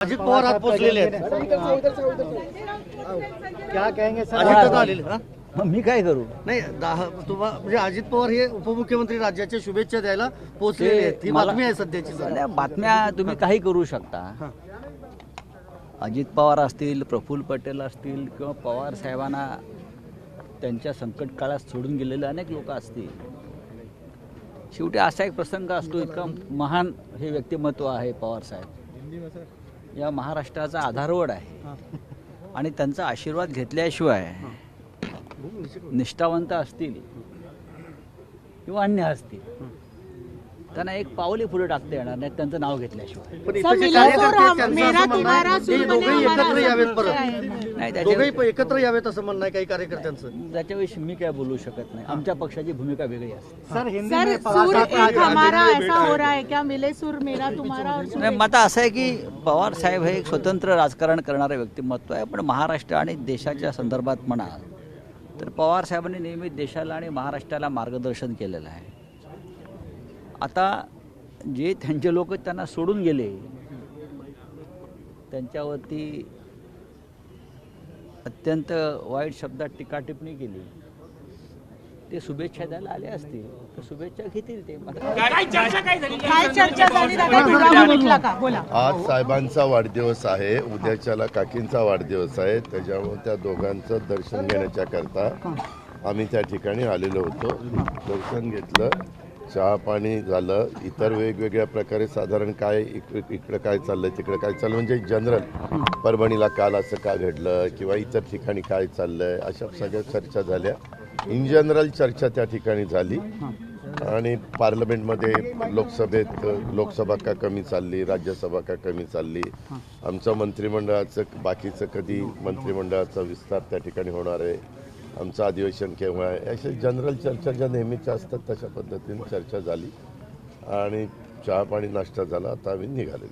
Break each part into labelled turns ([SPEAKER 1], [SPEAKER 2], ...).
[SPEAKER 1] अजित पवार आज पोहोचलेले आहेत. क्या कहेंगे सर? अजित दादा आलेले हा?
[SPEAKER 2] मग मी काय करू?
[SPEAKER 1] नाही म्हणजे अजित पवार हे उपमुख्यमंत्री राज्याच्या शुभेच्छा द्यायला पोहोचलेले आहेत. ही बातमी आहे सध्याची सर.
[SPEAKER 2] नाही, बातम्या तुम्ही काही करू शकता. अजित पवार असतील, प्रफुल्ल पटेल असतील किंवा पवार साहेबांना त्यांच्या संकट काळात सोडून गेलेले अनेक लोक असतील. शेवटी असा एक प्रसंग असतो, इतका महान हे व्यक्तिमत्व आहे पवार साहेब, या महाराष्ट्राचा आधारवड आहे आणि त्यांचा आशीर्वाद घेतल्याशिवाय निष्ठावंत असतील किंवा अन्य असतील त्यांना एक पाऊलही पुढे टाकता येणार नाही त्यांचं नाव घेतल्याशिवाय.
[SPEAKER 1] पण इथे जे कार्यकर्ते आहेत, त्यांचं असं म्हणणं आहे, हे दोघेही एकत्र यावेत परत.
[SPEAKER 2] नाही,
[SPEAKER 1] दोघेही एकत्र यावेत असं म्हणणं आहे काही कार्यकर्त्यांचं.
[SPEAKER 2] त्याच्याविषयी मी काय बोलू शकत नाही. आमच्या पक्षाची भूमिका वेगळी असते.
[SPEAKER 3] सर सूर एक हमारा ऐसा हो रहा है क्या, मिले सूर मेरा तुम्हारा और सूर
[SPEAKER 2] नाही, मत असं आहे की पवार साहेब हे एक स्वतंत्र राजकारण करणारे व्यक्तिमत्व आहे, पण महाराष्ट्र आणि देशाच्या संदर्भात म्हणाल तर पवार साहेबांनी नेहमी देशाला आणि महाराष्ट्राला मार्गदर्शन केलेलं आहे. आता जे त्यांचे लोक त्यांना सोडून गेले त्यांच्यावरती अत्यंत वाईट शब्दात टीका टिप्पणी केली, ते शुभेच्छा द्यायला आले असतील तर शुभेच्छा घेतील ते.
[SPEAKER 3] काय चर्चा झाली दादा, दुरावा मिटला का? बोला.
[SPEAKER 4] आज साहेबांचा वाढदिवस आहे, उद्याच्याला काकींचा वाढदिवस आहे, त्याच्यामुळे त्या दोघांचं दर्शन घेण्याच्या करता आम्ही त्या ठिकाणी आलेलो होतो. दर्शन घेतलं, चहा पाणी झालं, इतर वेगवेगळ्या प्रकारे साधारण काय इकडं काय चाललं तिकडं काय चाललं म्हणजे जनरल परभणीला काल असं का घडलं किंवा इतर ठिकाणी काय चाललंय अशा सगळ्या चर्चा झाल्या. इन जनरल चर्चा त्या ठिकाणी झाली आणि पार्लमेंटमध्ये लोकसभा का कमी चालली, राज्यसभा का कमी चालली, आमचं मंत्रिमंडळाचं बाकीचं कधी मंत्रिमंडळाचा विस्तार त्या ठिकाणी होणार आहे, आमचं अधिवेशन केव्हा आहे, अशा जनरल चर्चा ज्या नेहमीच्या असतात तशा पद्धतीने चर्चा झाली आणि चहा पाणी नाश्ता झाला. आता आम्ही निघाले.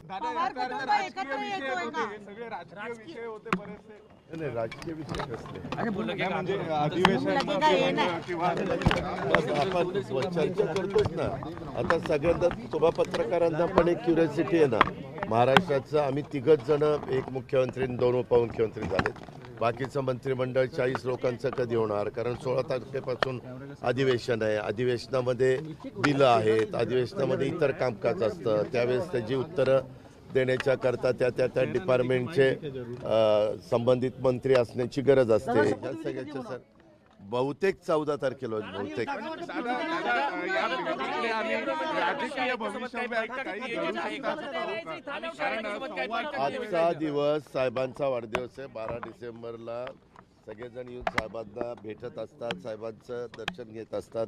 [SPEAKER 4] नाही, राजकीय विषय कसले आपण चर्चा करतोच ना. आता सगळ्यांना तुम्हा पत्रकारांना पण एक क्युरियोसिटी आहे ना, महाराष्ट्राचं आम्ही तिघच जण, एक मुख्यमंत्री 2 उपमुख्यमंत्री झालेत, बाकीचं मंत्रिमंडळ 40 लोकांचं कधी होणार, कारण 16 तारखेपासून अधिवेशन आहे, अधिवेशनामध्ये बिलं आहेत, अधिवेशनामध्ये इतर कामकाज असतं, त्यावेळेस त्याची उत्तरं देण्याच्या करता त्या डिपार्टमेंटचे संबंधित मंत्री असण्याची गरज असते. या सगळ्याच्या सर बहुतेक 14 तारखेला बहुतेक आजचा दिवस साहेबांचा वाढदिवस आहे. 12 डिसेंबरला सगळेजण येऊन साहेबांना भेटत असतात, साहेबांचं दर्शन घेत असतात,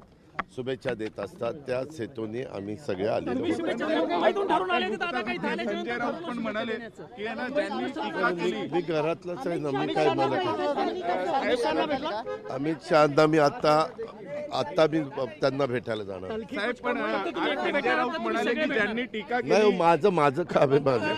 [SPEAKER 4] शुभेच्छा देत असतात. त्याच हेतूने आम्ही सगळे आलेलो. मी घरातलंच आहे ना, मी काय मला अमित शहाना मी आता मी त्यांना भेटायला जाणार नाही. माझं काम आहे माझं.